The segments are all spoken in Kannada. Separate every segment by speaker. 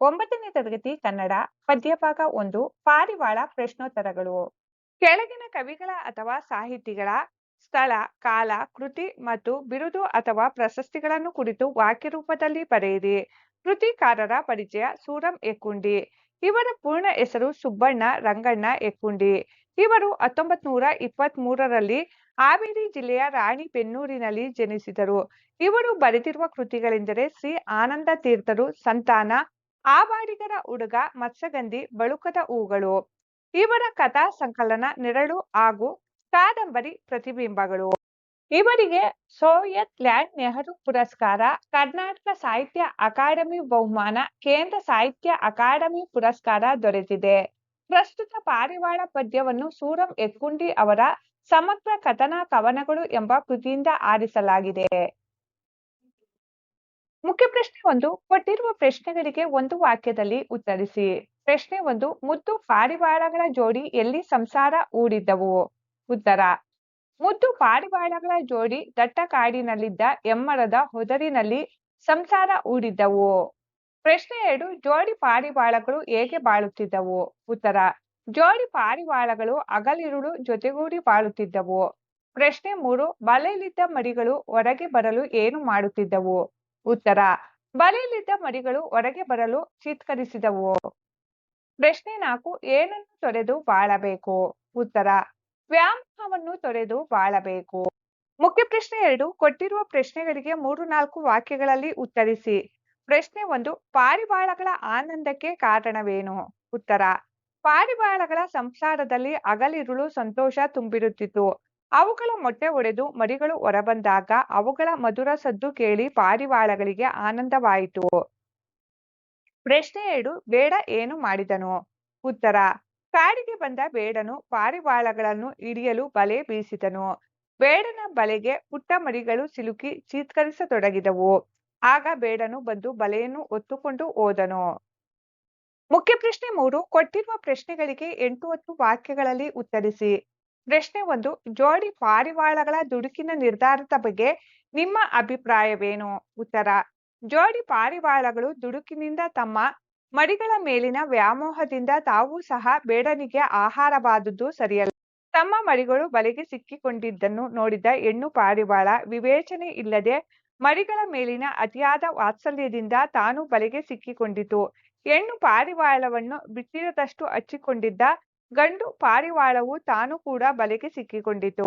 Speaker 1: 9ನೇ ತರಗತಿ ಕನ್ನಡ ಪದ್ಯಭಾಗ 1 ಪಾರಿವಾಳ ಪ್ರಶ್ನೋತ್ತರಗಳು. ಕೆಳಗಿನ ಕವಿಗಳ ಅಥವಾ ಸಾಹಿತಿಗಳ ಸ್ಥಳ, ಕಾಲ, ಕೃತಿ ಮತ್ತು ಬಿರುದು ಅಥವಾ ಪ್ರಶಸ್ತಿಗಳನ್ನು ಕುರಿತು ವಾಕ್ಯ ರೂಪದಲ್ಲಿ ಬರೆಯಿರಿ. ಕೃತಿಕಾರರ ಪರಿಚಯ: ಸೂರಂ ಎಕ್ಕುಂಡಿ. ಇವರ ಪೂರ್ಣ ಹೆಸರು ಸುಬ್ಬಣ್ಣ ರಂಗಣ್ಣ ಎಕ್ಕುಂಡಿ. ಇವರು 1923ರಲ್ಲಿ ಹಾವೇರಿ ಜಿಲ್ಲೆಯ ರಾಣಿಬೆನ್ನೂರಿನಲ್ಲಿ ಜನಿಸಿದರು. ಇವರು ಬರೆದಿರುವ ಕೃತಿಗಳೆಂದರೆ ಶ್ರೀ ಆನಂದ ತೀರ್ಥರು ಸಂತಾನ, ಆವಾಡಿಗರ ಹುಡುಗ, ಮತ್ಸ್ಯಗಂಧಿ, ಬಳುಕದ ಹೂಗಳು. ಇವರ ಕಥಾ ಸಂಕಲನ ನೆರಳು ಹಾಗೂ ಕಾದಂಬರಿ ಪ್ರತಿಬಿಂಬಗಳು. ಇವರಿಗೆ ಸೋವಿಯತ್ ಲ್ಯಾಂಡ್ ನೆಹರು ಪುರಸ್ಕಾರ, ಕರ್ನಾಟಕ ಸಾಹಿತ್ಯ ಅಕಾಡೆಮಿ ಬಹುಮಾನ, ಕೇಂದ್ರ ಸಾಹಿತ್ಯ ಅಕಾಡೆಮಿ ಪುರಸ್ಕಾರ ದೊರೆತಿದೆ. ಪ್ರಸ್ತುತ ಪಾರಿವಾಳ ಪದ್ಯವನ್ನು ಸೂರಂ ಎಕ್ಕುಂಡಿ ಅವರ ಸಮಗ್ರ ಕಥನ ಕವನಗಳು ಎಂಬ ಕೃತಿಯಿಂದ ಆರಿಸಲಾಗಿದೆ. ಮುಖ್ಯ ಪ್ರಶ್ನೆ 1. ಕೊಟ್ಟಿರುವ ಪ್ರಶ್ನೆಗಳಿಗೆ ಒಂದು ವಾಕ್ಯದಲ್ಲಿ ಉತ್ತರಿಸಿ. ಪ್ರಶ್ನೆ 1. ಮುದ್ದು ಪಾರಿವಾಳಗಳ ಜೋಡಿ ಎಲ್ಲಿ ಸಂಸಾರ ಹೂಡಿದ್ದವು? ಉತ್ತರ: ಮುದ್ದು ಪಾರಿವಾಳಗಳ ಜೋಡಿ ದಟ್ಟ ಕಾಡಿನಲ್ಲಿದ್ದ ಎಮ್ಮರದ ಹೊದರಿನಲ್ಲಿ ಸಂಸಾರ ಹೂಡಿದ್ದವು. ಪ್ರಶ್ನೆ 2. ಜೋಡಿ ಪಾರಿವಾಳಗಳು ಹೇಗೆ ಬಾಳುತ್ತಿದ್ದವು? ಉತ್ತರ: ಜೋಡಿ ಪಾರಿವಾಳಗಳು ಹಗಲಿರುಳು ಜೊತೆಗೂಡಿ ಬಾಳುತ್ತಿದ್ದವು. ಪ್ರಶ್ನೆ 3. ಬಲೆಯಲ್ಲಿದ್ದ ಮರಿಗಳು ಹೊರಗೆ ಬರಲು ಏನು ಮಾಡುತ್ತಿದ್ದವು? ಉತ್ತರ: ಬಲೆಯಲ್ಲಿದ್ದ ಮರಿಗಳು ಹೊರಗೆ ಬರಲು ಚೀತ್ಕರಿಸಿದವು. ಪ್ರಶ್ನೆ 4. ಏನನ್ನು ತೊರೆದು ಬಾಳಬೇಕು? ಉತ್ತರ: ವ್ಯಾಮೋಹವನ್ನು ತೊರೆದು ಬಾಳಬೇಕು. ಮುಖ್ಯ ಪ್ರಶ್ನೆ 2. ಕೊಟ್ಟಿರುವ ಪ್ರಶ್ನೆಗಳಿಗೆ 3-4 ವಾಕ್ಯಗಳಲ್ಲಿ ಉತ್ತರಿಸಿ. ಪ್ರಶ್ನೆ 1. ಪಾರಿವಾಳಗಳ ಆನಂದಕ್ಕೆ ಕಾರಣವೇನು? ಉತ್ತರ: ಪಾರಿವಾಳಗಳ ಸಂಸಾರದಲ್ಲಿ ಹಗಲಿರುಳು ಸಂತೋಷ ತುಂಬಿರುತ್ತಿತ್ತು. ಅವುಗಳ ಮೊಟ್ಟೆ ಒಡೆದು ಮರಿಗಳು ಹೊರಬಂದಾಗ ಅವುಗಳ ಮಧುರ ಸದ್ದು ಕೇಳಿ ಪಾರಿವಾಳಗಳಿಗೆ ಆನಂದವಾಯಿತು. ಪ್ರಶ್ನೆ 2. ಬೇಡ ಏನು ಮಾಡಿದನು? ಉತ್ತರ: ಕಾಡಿಗೆ ಬಂದ ಬೇಡನು ಪಾರಿವಾಳಗಳನ್ನು ಹಿಡಿಯಲು ಬಲೆ ಬೀಸಿದನು. ಬೇಡನ ಬಲೆಗೆ ಪುಟ್ಟ ಮರಿಗಳು ಸಿಲುಕಿ ಚೀತ್ಕರಿಸತೊಡಗಿದವು. ಆಗ ಬೇಡನು ಬಂದು ಬಲೆಯನ್ನು ಹೊತ್ತುಕೊಂಡು ಹೋದನು. ಮುಖ್ಯ ಪ್ರಶ್ನೆ 3. ಕೊಟ್ಟಿರುವ ಪ್ರಶ್ನೆಗಳಿಗೆ 8-10 ವಾಕ್ಯಗಳಲ್ಲಿ ಉತ್ತರಿಸಿ. ಪ್ರಶ್ನೆ 1. ಜೋಡಿ ಪಾರಿವಾಳಗಳ ದುಡುಕಿನ ನಿರ್ಧಾರದ ಬಗ್ಗೆ ನಿಮ್ಮ ಅಭಿಪ್ರಾಯವೇನು? ಉತ್ತರ: ಜೋಡಿ ಪಾರಿವಾಳಗಳು ದುಡುಕಿನಿಂದ ತಮ್ಮ ಮರಿಗಳ ಮೇಲಿನ ವ್ಯಾಮೋಹದಿಂದ ತಾವು ಸಹ ಬೇಡನಿಗೆ ಆಹಾರವಾದುದು ಸರಿಯಲ್ಲ. ತಮ್ಮ ಮರಿಗಳು ಬಲೆಗೆ ಸಿಕ್ಕಿಕೊಂಡಿದ್ದನ್ನು ನೋಡಿದ ಹೆಣ್ಣು ಪಾರಿವಾಳ ವಿವೇಚನೆ ಇಲ್ಲದೆ ಮರಿಗಳ ಮೇಲಿನ ಅತಿಯಾದ ವಾತ್ಸಲ್ಯದಿಂದ ತಾನು ಬಲೆಗೆ ಸಿಕ್ಕಿಕೊಂಡಿತು. ಹೆಣ್ಣು ಪಾರಿವಾಳವನ್ನು ಬಿಟ್ಟಿರದಷ್ಟು ಹಚ್ಚಿಕೊಂಡಿದ್ದ ಗಂಡು ಪಾರಿವಾಳವು ತಾನು ಕೂಡ ಬಲೆಗೆ ಸಿಕ್ಕಿಕೊಂಡಿತು.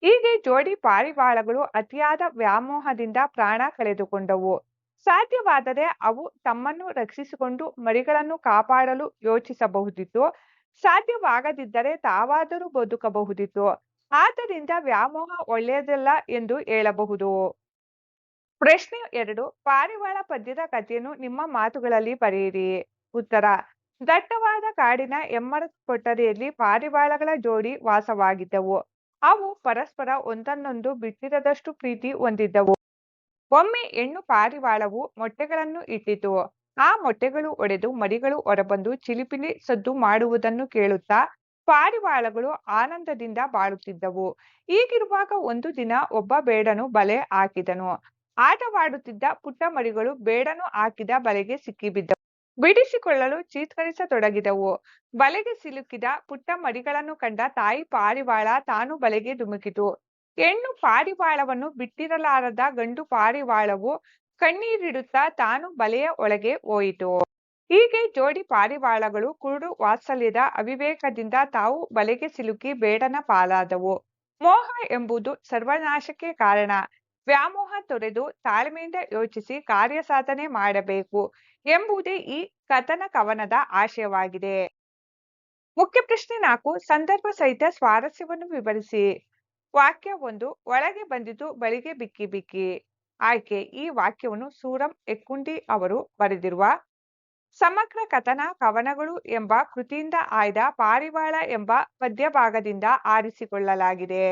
Speaker 1: ಹೀಗೆ ಜೋಡಿ ಪಾರಿವಾಳಗಳು ಅತಿಯಾದ ವ್ಯಾಮೋಹದಿಂದ ಪ್ರಾಣ ಕಳೆದುಕೊಂಡವು. ಸಾಧ್ಯವಾದರೆ ಅವು ತಮ್ಮನ್ನು ರಕ್ಷಿಸಿಕೊಂಡು ಮರಿಗಳನ್ನು ಕಾಪಾಡಲು ಯೋಚಿಸಬಹುದಿತ್ತು. ಸಾಧ್ಯವಾಗದಿದ್ದರೆ ತಾವಾದರೂ ಬದುಕಬಹುದಿತ್ತು. ಆದ್ದರಿಂದ ವ್ಯಾಮೋಹ ಒಳ್ಳೆಯದಲ್ಲ ಎಂದು ಹೇಳಬಹುದು. ಪ್ರಶ್ನೆ 2. ಪಾರಿವಾಳ ಪದ್ಯದ ಕಥೆಯನ್ನು ನಿಮ್ಮ ಮಾತುಗಳಲ್ಲಿ ಬರೆಯಿರಿ. ಉತ್ತರ: ದಟ್ಟವಾದ ಕಾಡಿನ ಎಮ್ಮರದ ಕೊಠಡಿಯಲ್ಲಿ ಪಾರಿವಾಳಗಳ ಜೋಡಿ ವಾಸವಾಗಿದ್ದವು. ಅವು ಪರಸ್ಪರ ಒಂದನ್ನೊಂದು ಬಿಟ್ಟಿರದಷ್ಟು ಪ್ರೀತಿ ಹೊಂದಿದ್ದವು. ಒಮ್ಮೆ ಹೆಣ್ಣು ಪಾರಿವಾಳವು ಮೊಟ್ಟೆಗಳನ್ನು ಇಟ್ಟಿತು. ಆ ಮೊಟ್ಟೆಗಳು ಒಡೆದು ಮರಿಗಳು ಹೊರಬಂದು ಚಿಲಿಪಿಲಿ ಸದ್ದು ಮಾಡುವುದನ್ನು ಕೇಳುತ್ತಾ ಪಾರಿವಾಳಗಳು ಆನಂದದಿಂದ ಬಾಳುತ್ತಿದ್ದವು. ಹೀಗಿರುವಾಗ ಒಂದು ದಿನ ಒಬ್ಬ ಬೇಡನು ಬಲೆ ಹಾಕಿದನು. ಆಟವಾಡುತ್ತಿದ್ದ ಪುಟ್ಟ ಮರಿಗಳು ಬೇಡನು ಹಾಕಿದ ಬಲೆಗೆ ಸಿಕ್ಕಿಬಿದ್ದವು. ಬಿಡಿಸಿಕೊಳ್ಳಲು ಚೀತ್ಕರಿಸತೊಡಗಿದವು. ಬಲೆಗೆ ಸಿಲುಕಿದ ಪುಟ್ಟ ಮರಿಗಳನ್ನು ಕಂಡ ತಾಯಿ ಪಾರಿವಾಳ ತಾನು ಬಲೆಗೆ ಧುಮುಕಿತು. ಹೆಣ್ಣು ಪಾರಿವಾಳವನ್ನು ಬಿಟ್ಟಿರಲಾರದ ಗಂಡು ಪಾರಿವಾಳವು ಕಣ್ಣೀರಿಡುತ್ತಾ ತಾನು ಬಲೆಯ ಒಳಗೆ ಹೋಯಿತು. ಹೀಗೆ ಜೋಡಿ ಪಾರಿವಾಳಗಳು ಕುರುಡು ವಾತ್ಸಲ್ಯದ ಅವಿವೇಕದಿಂದ ತಾವು ಬಲೆಗೆ ಸಿಲುಕಿ ಬೇಡನ ಪಾಲಾದವು. ಮೋಹ ಎಂಬುದು ಸರ್ವನಾಶಕ್ಕೆ ಕಾರಣ. ವ್ಯಾಮೋಹ ತೊರೆದು ತಾಳ್ಮೆಯಿಂದ ಯೋಚಿಸಿ ಕಾರ್ಯಸಾಧನೆ ಮಾಡಬೇಕು ಎಂಬುದೇ ಈ ಕಥನ ಕವನದ ಆಶಯವಾಗಿದೆ. ಮುಖ್ಯ ಪ್ರಶ್ನೆ 4. ಸಂದರ್ಭ ಸಹಿತ ಸ್ವಾರಸ್ಯವನ್ನು ವಿವರಿಸಿ. ವಾಕ್ಯ 1. ಒಳಗೆ ಬಂದಿತು ಬಳಿಗೆ ಬಿಕ್ಕಿ ಬಿಕ್ಕಿ. ಆಯ್ಕೆ: ಈ ವಾಕ್ಯವನ್ನು ಸೂರಂ ಎಕ್ಕುಂಡಿ ಅವರು ಬರೆದಿರುವ ಸಮಗ್ರ ಕಥನ ಕವನಗಳು ಎಂಬ ಕೃತಿಯಿಂದ ಆಯ್ದ ಪಾರಿವಾಳ ಎಂಬ ಪದ್ಯಭಾಗದಿಂದ ಆರಿಸಿಕೊಳ್ಳಲಾಗಿದೆ.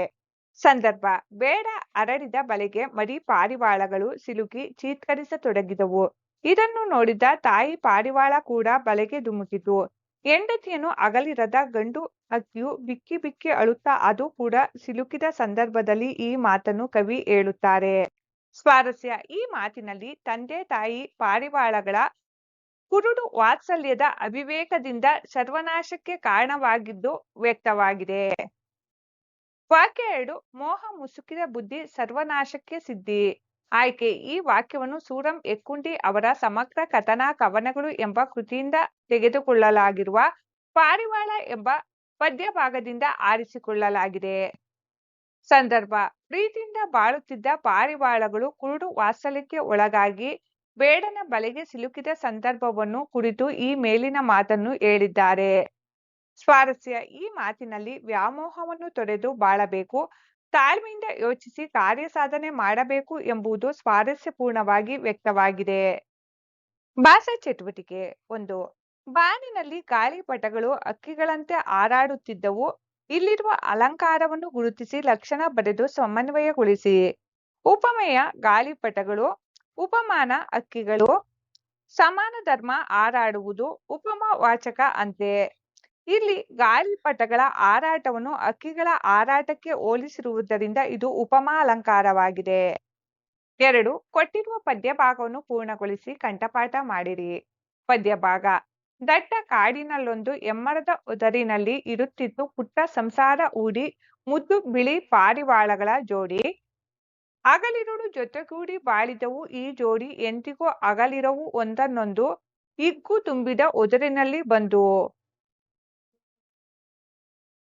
Speaker 1: ಸಂದರ್ಭ: ಬೇಡ ಹರಡಿದ ಬಲೆಗೆ ಮರಿ ಪಾರಿವಾಳಗಳು ಸಿಲುಕಿ ಚೀತ್ಕರಿಸತೊಡಗಿದವು. ಇದನ್ನು ನೋಡಿದ ತಾಯಿ ಪಾರಿವಾಳ ಕೂಡ ಬಲೆಗೆ ಧುಮುಕಿತು. ಹೆಂಡತಿಯನ್ನು ಅಗಲಿರದ ಗಂಡು ಹಕ್ಕಿಯು ಬಿಕ್ಕಿ ಬಿಕ್ಕಿ ಅಳುತ್ತಾ ಅದು ಕೂಡ ಸಿಲುಕಿದ ಸಂದರ್ಭದಲ್ಲಿ ಈ ಮಾತನ್ನು ಕವಿ ಹೇಳುತ್ತಾರೆ. ಸ್ವಾರಸ್ಯ: ಈ ಮಾತಿನಲ್ಲಿ ತಂದೆ ತಾಯಿ ಪಾರಿವಾಳಗಳ ಕುರುಡು ವಾತ್ಸಲ್ಯದ ಅವಿವೇಕದಿಂದ ಸರ್ವನಾಶಕ್ಕೆ ಕಾರಣವಾಗಿದ್ದು ವ್ಯಕ್ತವಾಗಿದೆ. ವಾಕ್ಯ 2 ಮೋಹ ಮುಸುಕಿದ ಬುದ್ಧಿ ಸರ್ವನಾಶಕ್ಕೆ ಸಿದ್ಧಿ. ಆಯ್ಕೆ ಈ ವಾಕ್ಯವನ್ನು ಸೂರಂ ಎಕ್ಕುಂಡಿ ಅವರ ಸಮಗ್ರ ಕಥನ ಕವನಗಳು ಎಂಬ ಕೃತಿಯಿಂದ ತೆಗೆದುಕೊಳ್ಳಲಾಗಿರುವ ಪಾರಿವಾಳ ಎಂಬ ಪದ್ಯ ಭಾಗದಿಂದ ಆರಿಸಿಕೊಳ್ಳಲಾಗಿದೆ. ಸಂದರ್ಭ ಪ್ರೀತಿಯಿಂದ ಬಾಳುತ್ತಿದ್ದ ಪಾರಿವಾಳಗಳು ಕುರುಡು ವಾತ್ಸಲ್ಯಕ್ಕೆ ಒಳಗಾಗಿ ಬೇಡನ ಬಲೆಗೆ ಸಿಲುಕಿದ ಸಂದರ್ಭವನ್ನು ಕುರಿತು ಈ ಮೇಲಿನ ಮಾತನ್ನು ಹೇಳಿದ್ದಾರೆ. ಸ್ವಾರಸ್ಯ ಈ ಮಾತಿನಲ್ಲಿ ವ್ಯಾಮೋಹವನ್ನು ತೊರೆದು ಬಾಳಬೇಕು, ತಾಳ್ಮೆಯಿಂದ ಯೋಚಿಸಿ ಕಾರ್ಯ ಸಾಧನೆ ಮಾಡಬೇಕು ಎಂಬುದು ಸ್ವಾರಸ್ಯಪೂರ್ಣವಾಗಿ ವ್ಯಕ್ತವಾಗಿದೆ. ಭಾಷಾ ಚಟುವಟಿಕೆ 1. ಬಾನಿನಲ್ಲಿ ಗಾಳಿಪಟಗಳು ಹಕ್ಕಿಗಳಂತೆ ಹಾರಾಡುತ್ತಿದ್ದವು. ಇಲ್ಲಿರುವ ಅಲಂಕಾರವನ್ನು ಗುರುತಿಸಿ ಲಕ್ಷಣ ಬರೆದು ಸಮನ್ವಯಗೊಳಿಸಿ. ಉಪಮೇಯ ಗಾಳಿಪಟಗಳು, ಉಪಮಾನ ಹಕ್ಕಿಗಳು. ಸಮಾನ ಧರ್ಮ ಹಾರಾಡುವುದು, ಉಪಮಾವಾಚಕ ಅಂತೆ. ಇಲ್ಲಿ ಗಾಳಿಪಟಗಳ ಹಾರಾಟವನ್ನು ಹಕ್ಕಿಗಳ ಹಾರಾಟಕ್ಕೆ ಹೋಲಿಸಿರುವುದರಿಂದ ಇದು ಉಪಮಾ ಅಲಂಕಾರವಾಗಿದೆ. 2. ಕೊಟ್ಟಿರುವ ಪದ್ಯ ಭಾಗವನ್ನು ಪೂರ್ಣಗೊಳಿಸಿ ಕಂಠಪಾಠ ಮಾಡಿರಿ. ಪದ್ಯ ಭಾಗ ದಟ್ಟ ಕಾಡಿನಲ್ಲೊಂದು ಎಮ್ಮರದ ಒದರಿನಲ್ಲಿ ಇರುತ್ತಿತ್ತು ಪುಟ್ಟ ಸಂಸಾರ ಹೂಡಿ ಮುದ್ದು ಬಿಳಿ ಪಾರಿವಾಳಗಳ ಜೋಡಿ. ಹಗಲಿರುಳು ಜೊತೆಗೂಡಿ ಬಾಳಿದವು ಈ ಜೋಡಿ ಎಂದಿಗೂ ಹಗಲಿರವು ಒಂದನ್ನೊಂದು ಹಿಗ್ಗು ತುಂಬಿದ ಒದರಿನಲ್ಲಿ ಬಂದು.